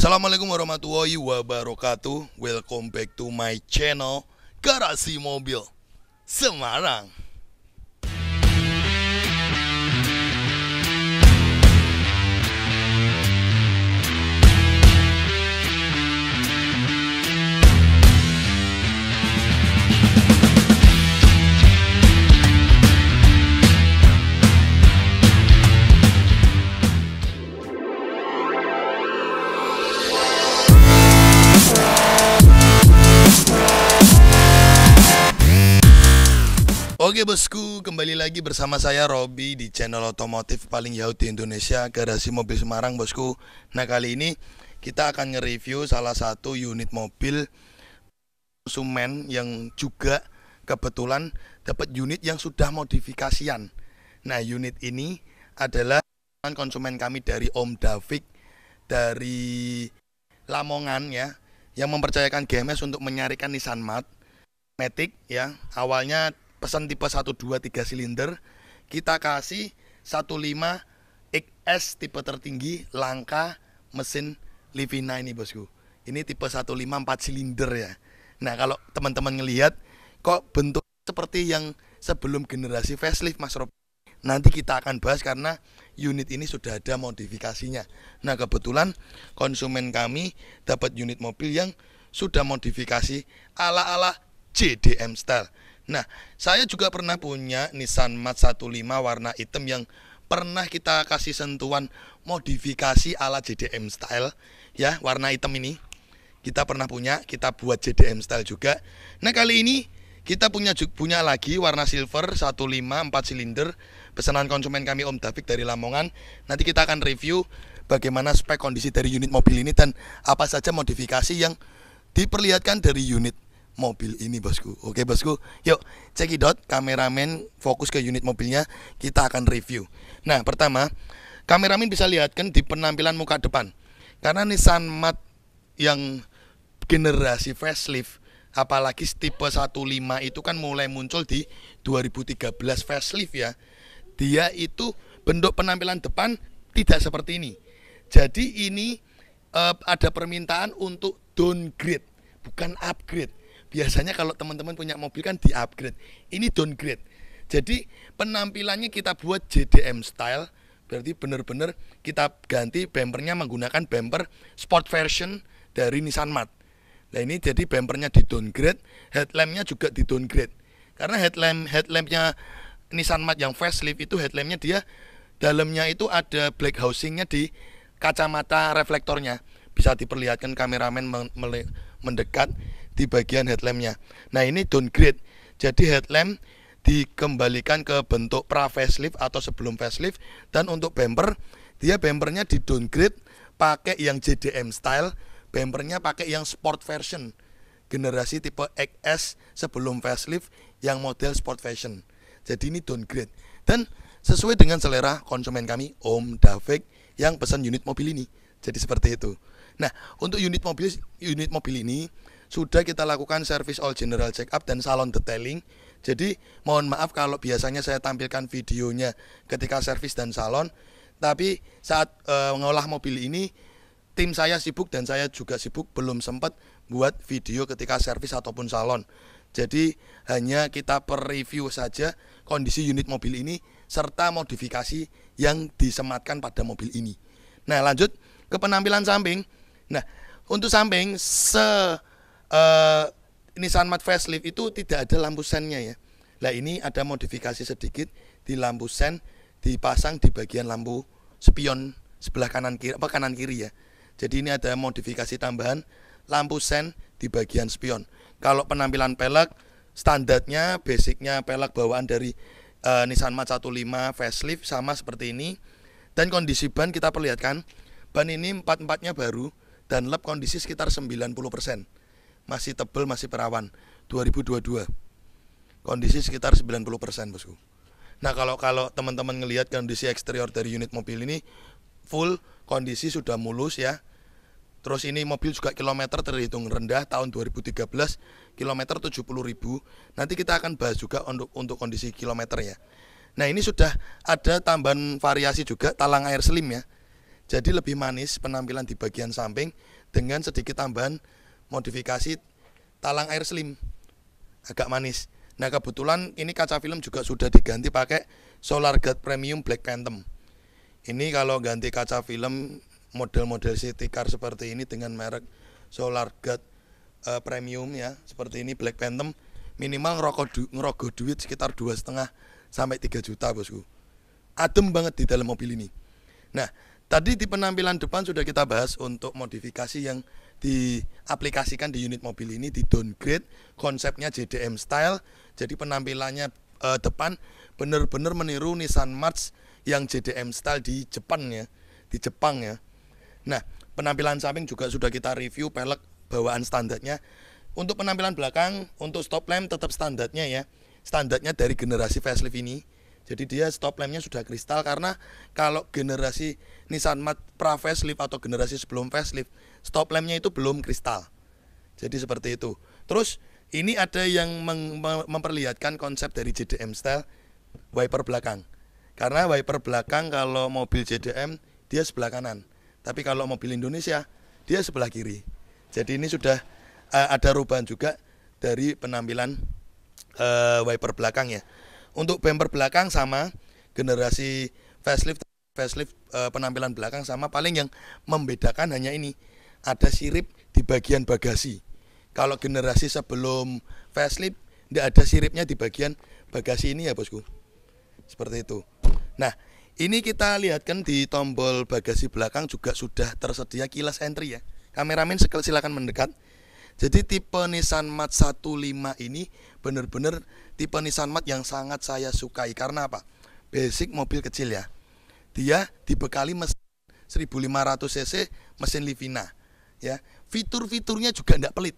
Assalamualaikum warahmatullahi wabarakatuh. Welcome back to my channel Garasi Mobil Semarang. Oke bosku, kembali lagi bersama saya Robi di channel otomotif paling jauh di Indonesia, Garasi Mobil Semarang bosku. Nah kali ini kita akan nge-review salah satu unit mobil konsumen yang juga kebetulan dapat unit yang sudah modifikasian. Nah unit ini adalah konsumen kami dari Om Davik dari Lamongan ya, yang mempercayakan GMS untuk menyarikan Nissan Matic ya. Awalnya pesan tipe 1, 2, 3 silinder, kita kasih 15 XS tipe tertinggi, langka, mesin Livina ini bosku. Ini tipe 15 4 silinder ya. Nah kalau teman-teman ngelihat kok bentuk seperti yang sebelum generasi facelift Mas Rob, nanti kita akan bahas karena unit ini sudah ada modifikasinya. Nah kebetulan konsumen kami dapat unit mobil yang sudah modifikasi ala-ala JDM style. Nah, saya juga pernah punya Nissan Mat 15 warna hitam yang pernah kita kasih sentuhan modifikasi ala JDM style ya, warna hitam ini. Kita pernah punya, kita buat JDM style juga. Nah, kali ini kita punya lagi warna silver 15 4 silinder pesanan konsumen kami Om Davik dari Lamongan. Nanti kita akan review bagaimana spek kondisi dari unit mobil ini dan apa saja modifikasi yang diperlihatkan dari unit mobil ini bosku. Oke bosku, yuk cekidot, kameramen fokus ke unit mobilnya, kita akan review. Nah pertama, kameramen bisa lihatkan di penampilan muka depan. Karena Nissan Mat yang generasi facelift, apalagi tipe 15 itu kan mulai muncul di 2013 facelift ya. Dia itu bentuk penampilan depan tidak seperti ini. Jadi ini ada permintaan untuk downgrade, bukan upgrade. Biasanya kalau teman-teman punya mobil kan di-upgrade. Ini downgrade. Jadi penampilannya kita buat JDM style. Berarti benar-benar kita ganti bumpernya menggunakan bumper sport version dari Nissan Mat. Nah ini jadi bumpernya di-downgrade, headlampnya juga di-downgrade. Karena headlampnya Nissan Mat yang facelift itu headlampnya dia dalamnya itu ada black housingnya di kacamata reflektornya. Bisa diperlihatkan kameramen mendekat di bagian headlampnya. Nah ini downgrade, jadi headlamp dikembalikan ke bentuk pra facelift atau sebelum facelift. Dan untuk bumper, dia bumpernya di downgrade pakai yang JDM style, bumpernya pakai yang sport version generasi tipe XS sebelum facelift yang model sport version. Jadi ini downgrade dan sesuai dengan selera konsumen kami Om Davik yang pesan unit mobil ini. Jadi seperti itu. Nah untuk unit mobil ini sudah kita lakukan service all general check up dan salon detailing. Jadi mohon maaf kalau biasanya saya tampilkan videonya ketika servis dan salon, tapi saat mengolah mobil ini tim saya sibuk dan saya juga sibuk, belum sempat buat video ketika servis ataupun salon. Jadi hanya kita per review saja kondisi unit mobil ini serta modifikasi yang disematkan pada mobil ini. Nah lanjut ke penampilan samping. Nah untuk samping Nissan Mat facelift itu tidak ada lampu sennya ya. Nah ini ada modifikasi sedikit di lampu sen, dipasang di bagian lampu spion sebelah kanan kiri ya. Jadi ini ada modifikasi tambahan lampu sen di bagian spion. Kalau penampilan pelek standarnya basicnya pelek bawaan dari Nissan Mat 15 facelift sama seperti ini. Dan kondisi ban kita perlihatkan, ban ini 4-4-nya baru dan lap kondisi sekitar 90%. Masih tebal, masih perawan. 2022 kondisi sekitar 90% bosku. Nah kalau teman-teman ngelihat kondisi eksterior dari unit mobil ini full kondisi sudah mulus ya. Terus ini mobil juga kilometer terhitung rendah tahun 2013, kilometer 70.000. Nanti kita akan bahas juga untuk kondisi kilometer ya. Nah ini sudah ada tambahan variasi juga talang air slim ya. Jadi lebih manis penampilan di bagian samping dengan sedikit tambahan modifikasi talang air slim, agak manis. Nah kebetulan ini kaca film juga sudah diganti pakai Solar Guard Premium Black Phantom. Ini kalau ganti kaca film model-model city car seperti ini dengan merek Solar Guard Premium ya, seperti ini Black Phantom, minimal ngerogoh duit sekitar 2,5 sampai 3 juta bosku. Adem banget di dalam mobil ini. Nah tadi di penampilan depan sudah kita bahas untuk modifikasi yang diaplikasikan di unit mobil ini, di downgrade konsepnya JDM style. Jadi penampilannya depan benar-benar meniru Nissan March yang JDM style di Jepang ya. Nah penampilan samping juga sudah kita review, pelek bawaan standarnya. Untuk penampilan belakang, untuk stop lamp tetap standarnya ya, standarnya dari generasi facelift ini. Jadi dia stop lampnya sudah kristal, karena kalau generasi Nissan March pra facelift atau generasi sebelum facelift, stop lampnya itu belum kristal. Jadi seperti itu. Terus ini ada yang memperlihatkan konsep dari JDM style wiper belakang. Karena wiper belakang kalau mobil JDM dia sebelah kanan, tapi kalau mobil Indonesia dia sebelah kiri. Jadi ini sudah ada perubahan juga dari penampilan wiper belakang ya. Untuk bumper belakang sama, generasi facelift penampilan belakang sama, paling yang membedakan hanya ini, ada sirip di bagian bagasi. Kalau generasi sebelum facelift tidak ada siripnya di bagian bagasi ini ya bosku, seperti itu. Nah ini kita lihatkan di tombol bagasi belakang juga sudah tersedia keyless entry ya. Kameramen silakan mendekat. Jadi tipe Nissan March 15 ini benar-benar tipe Nissan March yang sangat saya sukai. Karena apa? Basic mobil kecil ya. Dia dibekali mesin 1500 cc, mesin Livina ya. Fitur-fiturnya juga tidak pelit.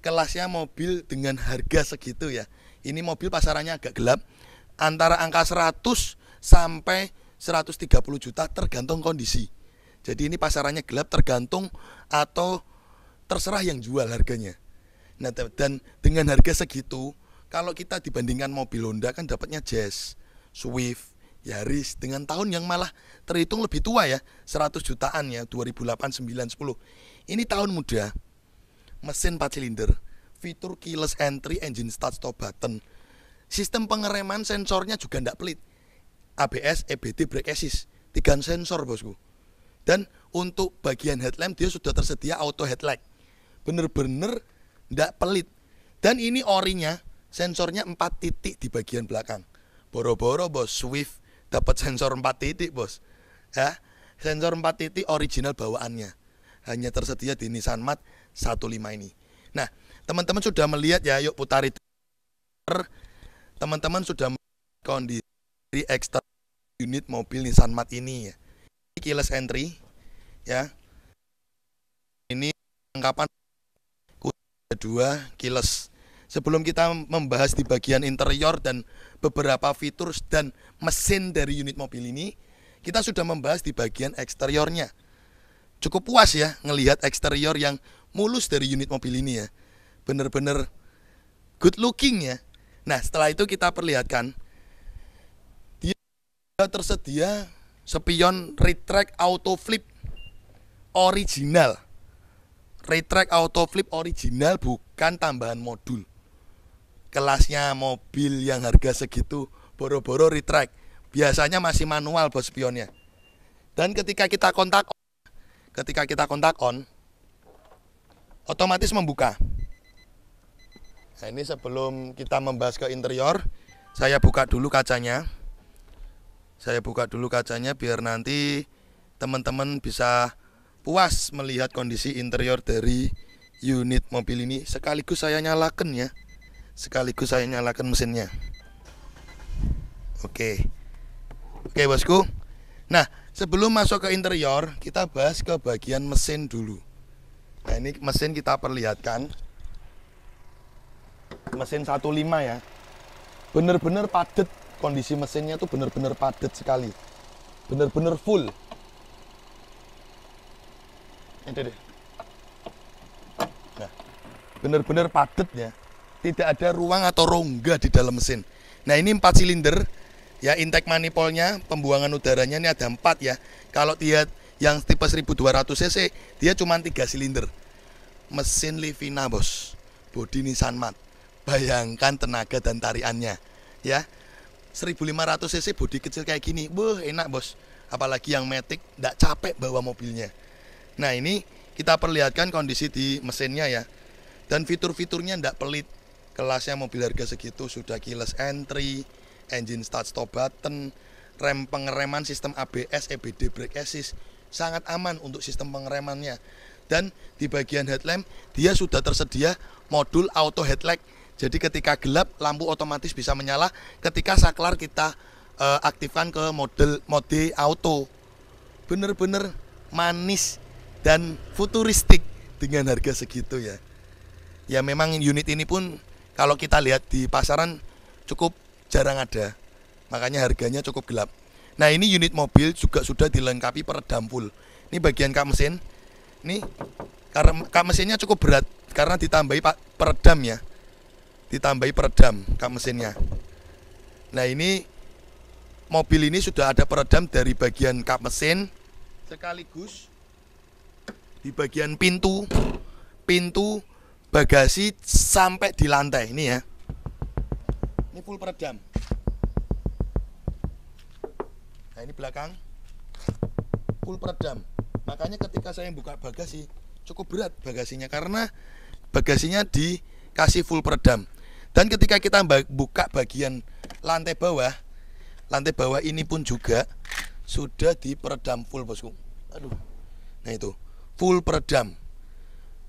Kelasnya mobil dengan harga segitu ya. Ini mobil pasarannya agak gelap, antara angka 100 sampai 130 juta tergantung kondisi. Jadi ini pasarannya gelap, tergantung atau terserah yang jual harganya. Nah dan dengan harga segitu, kalau kita dibandingkan mobil Honda kan dapatnya Jazz, Swift, Yaris dengan tahun yang malah terhitung lebih tua ya, 100 jutaan ya, 2008, 9, 10. Ini tahun muda, mesin 4 silinder, fitur keyless entry, engine start stop button, sistem pengereman sensornya juga tidak pelit, ABS, EBD, brake assist, 3 sensor bosku. Dan untuk bagian headlamp dia sudah tersedia auto headlight, bener-bener tidak pelit. Dan ini orinya, sensornya 4 titik di bagian belakang. Boro-boro bos, Swift dapat sensor 4 titik bos ya. Sensor 4 titik original bawaannya, hanya tersedia di Nissan March 15 ini. Nah teman-teman sudah melihat ya, yuk putari. Teman-teman sudah melihat kondisi eksternal unit mobil Nissan March ini ya. Ini keyless entry ya. Ini lengkapan 2 keyless. Sebelum kita membahas di bagian interior dan beberapa fitur dan mesin dari unit mobil ini, kita sudah membahas di bagian eksteriornya. Cukup puas ya ngelihat eksterior yang mulus dari unit mobil ini ya. Bener-bener good looking ya. Nah setelah itu kita perlihatkan, dia tersedia spion retract auto flip original. Retract auto flip original, bukan tambahan modul. Kelasnya mobil yang harga segitu boro-boro retract. Biasanya masih manual bos spionnya. Dan ketika kita kontak on, otomatis membuka. Nah ini sebelum kita membahas ke interior, saya buka dulu kacanya. Biar nanti teman-teman bisa puas melihat kondisi interior dari unit mobil ini. Sekaligus saya nyalakan mesinnya. Oke bosku. Nah sebelum masuk ke interior, kita bahas ke bagian mesin dulu. Nah ini mesin kita perlihatkan, mesin 15 ya. Bener-bener padat, kondisi mesinnya tuh bener-bener padat sekali, bener-bener full. Nah, bener-bener padat ya. Tidak ada ruang atau rongga di dalam mesin. Nah ini 4 silinder ya, intake manifoldnya, pembuangan udaranya ini ada 4 ya. Kalau lihat Yang tipe 1200 cc dia cuma 3 silinder. Mesin Livina bos, bodi Nissan Mat. Bayangkan tenaga dan tariannya ya. 1500 cc bodi kecil kayak gini, enak bos. Apalagi yang Matic, nggak capek bawa mobilnya. Nah ini kita perlihatkan kondisi di mesinnya ya. Dan fitur-fiturnya nggak pelit. Kelasnya mobil harga segitu sudah keyless entry, engine start stop button, rem pengereman sistem ABS, EBD brake assist, sangat aman untuk sistem pengeremannya. Dan di bagian headlamp dia sudah tersedia modul auto headlight. Jadi ketika gelap lampu otomatis bisa menyala, ketika saklar kita aktifkan ke mode auto. Bener-bener manis dan futuristik dengan harga segitu ya. Ya memang unit ini pun kalau kita lihat di pasaran cukup jarang ada, makanya harganya cukup gelap. Nah ini unit mobil juga sudah dilengkapi peredam full. Ini bagian kap mesin. Ini karena kap mesinnya cukup berat karena ditambahi peredam ya. Ditambahi peredam kap mesinnya. Nah ini mobil ini sudah ada peredam dari bagian kap mesin sekaligus di bagian pintu bagasi sampai di lantai ini ya. Ini full peredam. Nah ini belakang full peredam. Makanya ketika saya buka bagasi cukup berat bagasinya karena bagasinya dikasih full peredam. Dan ketika kita buka bagian lantai bawah ini pun juga sudah diperedam full bosku. Aduh. Nah itu full peredam.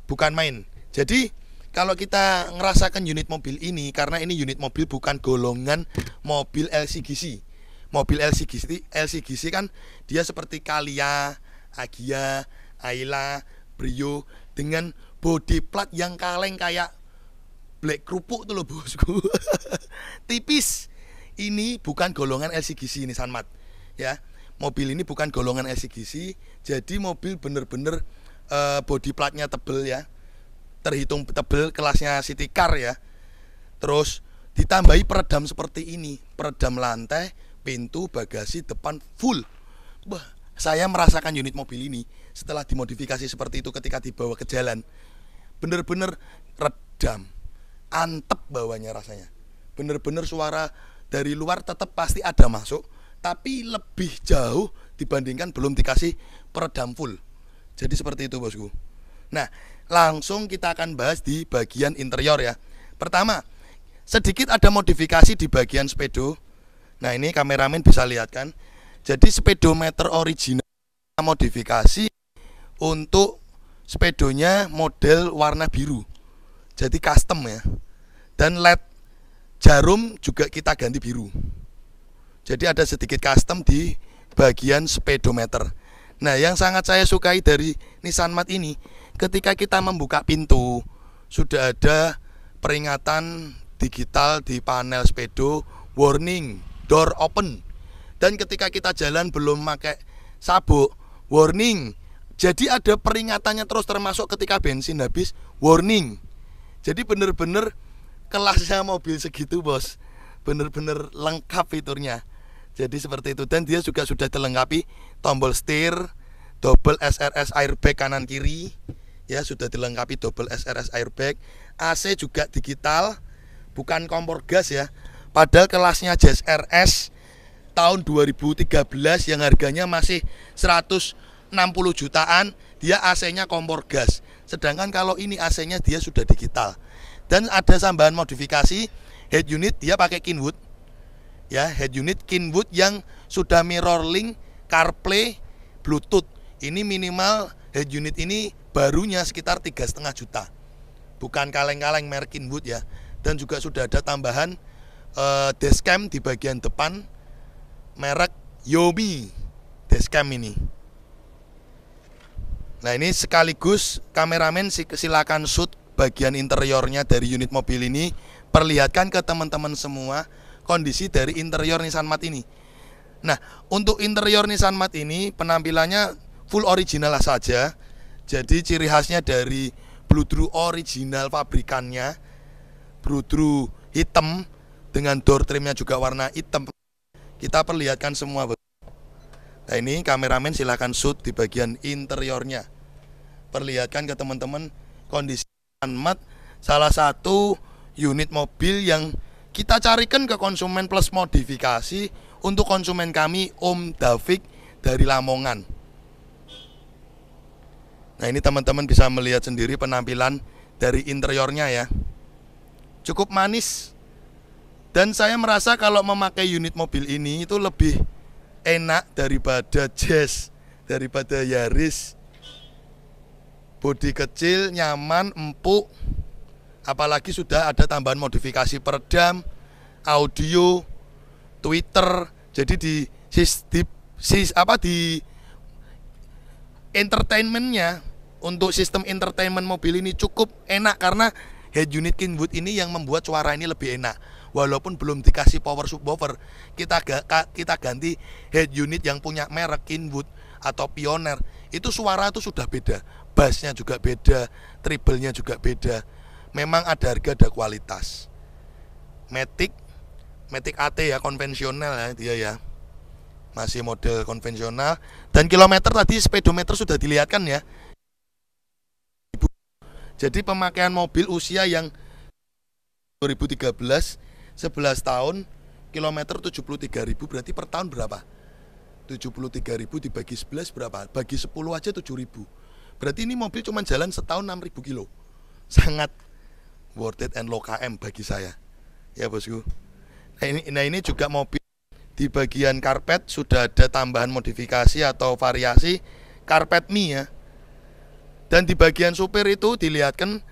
Bukan main. Jadi kalau kita ngerasakan unit mobil ini, karena ini unit mobil bukan golongan mobil LCGC. Mobil LCGC kan dia seperti Calya, Agya, Ayla, Brio dengan body plat yang kaleng kayak black kerupuk tuh loh bosku. Tipis. Ini bukan golongan LCGC Nissan Mat ya. Mobil ini bukan golongan LCGC. Jadi mobil bener-bener body platnya tebel ya. Terhitung tebel, kelasnya city car ya. Terus ditambahi peredam seperti ini, peredam lantai, pintu, bagasi, depan full. Wah, saya merasakan unit mobil ini setelah dimodifikasi seperti itu ketika dibawa ke jalan. Bener-bener redam, antep bawahnya rasanya. Bener-bener suara dari luar tetap pasti ada masuk, tapi lebih jauh dibandingkan belum dikasih peredam full. Jadi seperti itu bosku. Nah, langsung kita akan bahas di bagian interior ya. Pertama, sedikit ada modifikasi di bagian speedo. Nah, ini kameramen bisa lihat kan. Jadi speedometer original modifikasi untuk speedonya model warna biru. Jadi custom ya. Dan LED jarum juga kita ganti biru. Jadi ada sedikit custom di bagian speedometer. Nah, yang sangat saya sukai dari Nissan Mat ini, ketika kita membuka pintu, sudah ada peringatan digital di panel speedo, warning, door open. Dan ketika kita jalan belum pakai sabuk, warning. Jadi ada peringatannya terus, termasuk ketika bensin habis, warning. Jadi bener-bener kelasnya mobil segitu bos, bener-bener lengkap fiturnya. Jadi seperti itu. Dan dia juga sudah dilengkapi tombol setir, double SRS airbag kanan kiri ya, sudah dilengkapi double SRS airbag. AC juga digital, bukan kompor gas ya. Padahal kelasnya Jazz RS tahun 2013 yang harganya masih 160 jutaan, dia AC-nya kompor gas. Sedangkan kalau ini AC-nya dia sudah digital. Dan ada tambahan modifikasi head unit, dia pakai Kenwood ya, head unit Kenwood yang sudah mirror link, CarPlay, Bluetooth. Ini minimal head unit ini barunya sekitar 3,5 juta. Bukan kaleng-kaleng merek Kenwood ya. Dan juga sudah ada tambahan dashcam di bagian depan merek Yomi dashcam ini. Nah, ini sekaligus kameramen silakan shoot bagian interiornya dari unit mobil ini, perlihatkan ke teman-teman semua kondisi dari interior Nissan Mat ini. Nah, untuk interior Nissan Mat ini penampilannya full original saja. Jadi ciri khasnya dari bludru original pabrikannya, bludru hitam dengan door trimnya juga warna hitam. Kita perlihatkan semua. Nah ini kameramen silahkan shoot di bagian interiornya. Perlihatkan ke teman-teman kondisi Nissan Mat, salah satu unit mobil yang kita carikan ke konsumen plus modifikasi untuk konsumen kami Om Davik dari Lamongan. Nah ini teman-teman bisa melihat sendiri penampilan dari interiornya ya. Cukup manis. Dan saya merasa kalau memakai unit mobil ini itu lebih enak daripada Jazz, daripada Yaris. Bodi kecil, nyaman, empuk. Apalagi sudah ada tambahan modifikasi peredam, audio, Twitter. Jadi di entertainmentnya, untuk sistem entertainment mobil ini cukup enak karena head unit Kenwood ini yang membuat suara ini lebih enak. Walaupun belum dikasih power subwoofer, kita ganti head unit yang punya merek Kenwood atau Pioneer. Itu suara itu sudah beda, bassnya juga beda, treble-nya juga beda. Memang ada harga, ada kualitas. Matic AT ya, konvensional ya dia ya. Masih model konvensional. Dan kilometer tadi speedometer sudah dilihatkan ya. Jadi pemakaian mobil usia yang 2013, 11 tahun, kilometer 73.000, berarti per tahun berapa? 73.000 dibagi 11 berapa? Bagi 10 aja 7.000. Berarti ini mobil cuma jalan setahun 6.000 kilo. Sangat worth it and low km bagi saya. Ya bosku. Nah ini juga mobil di bagian karpet sudah ada tambahan modifikasi atau variasi karpet mie ya. Dan di bagian supir itu dilihatkan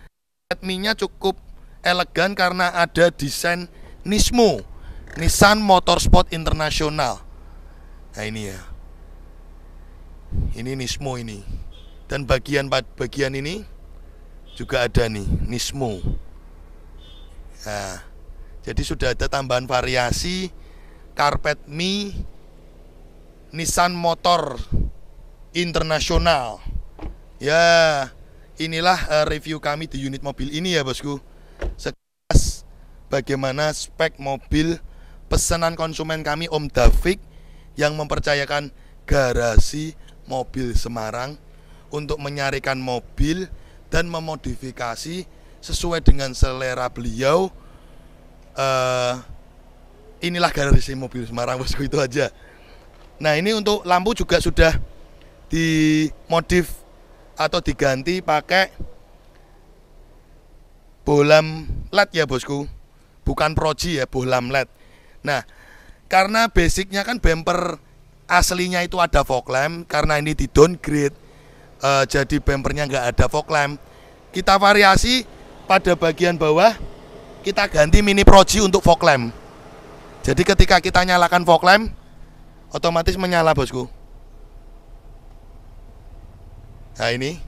mie-nya cukup elegan karena ada desain Nismo, Nissan Motorsport International. Nah ini ya, ini Nismo ini. Dan bagian ini juga ada nih Nismo. Nah, jadi sudah ada tambahan variasi karpet mie Nissan Motor International. Ya, inilah review kami di unit mobil ini ya bosku. Sekilas bagaimana spek mobil pesanan konsumen kami Om Davik yang mempercayakan garasi mobil Semarang untuk menyarikan mobil dan memodifikasi sesuai dengan selera beliau. Inilah garasi mobil Semarang bosku, itu aja. Nah ini untuk lampu juga sudah dimodif atau diganti pakai bohlam LED ya bosku, bukan proji ya, bohlam LED. Nah karena basicnya kan bumper aslinya itu ada fog lamp, karena ini di downgrade jadi bumpernya nggak ada fog lamp. Kita variasi pada bagian bawah, kita ganti mini proji untuk fog lamp. Jadi ketika kita nyalakan fog lamp otomatis menyala bosku. Nah ini,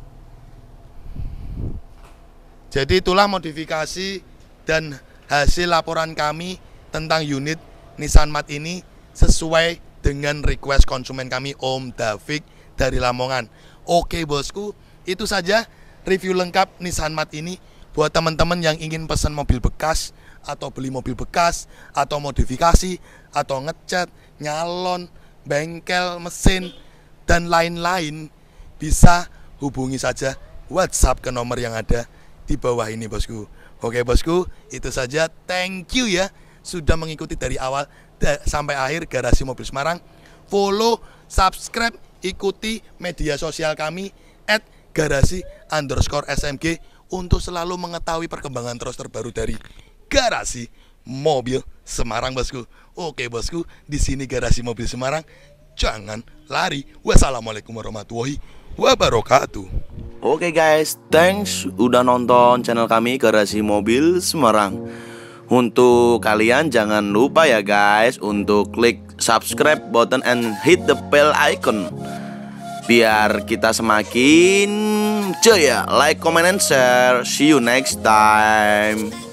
jadi itulah modifikasi dan hasil laporan kami tentang unit Nissan Mat ini sesuai dengan request konsumen kami Om Davik dari Lamongan. Oke bosku, itu saja review lengkap Nissan Mat ini. Buat teman-teman yang ingin pesan mobil bekas atau beli mobil bekas atau modifikasi atau ngecat, nyalon, bengkel, mesin dan lain-lain, bisa hubungi saja WhatsApp ke nomor yang ada di bawah ini bosku. Oke bosku, itu saja. Thank you ya sudah mengikuti dari awal sampai akhir Garasi Mobil Semarang. Follow, subscribe, ikuti media sosial kami @garasi_smg untuk selalu mengetahui perkembangan terus terbaru dari Garasi Mobil Semarang bosku. Oke bosku, di sini Garasi Mobil Semarang. Jangan lari. Wassalamualaikum warahmatullahi wabarakatuh. Oke guys, thanks udah nonton channel kami Garasi Mobil Semarang. Untuk kalian jangan lupa ya guys untuk klik subscribe button and hit the bell icon biar kita semakin jaya. Like, comment, and share. See you next time.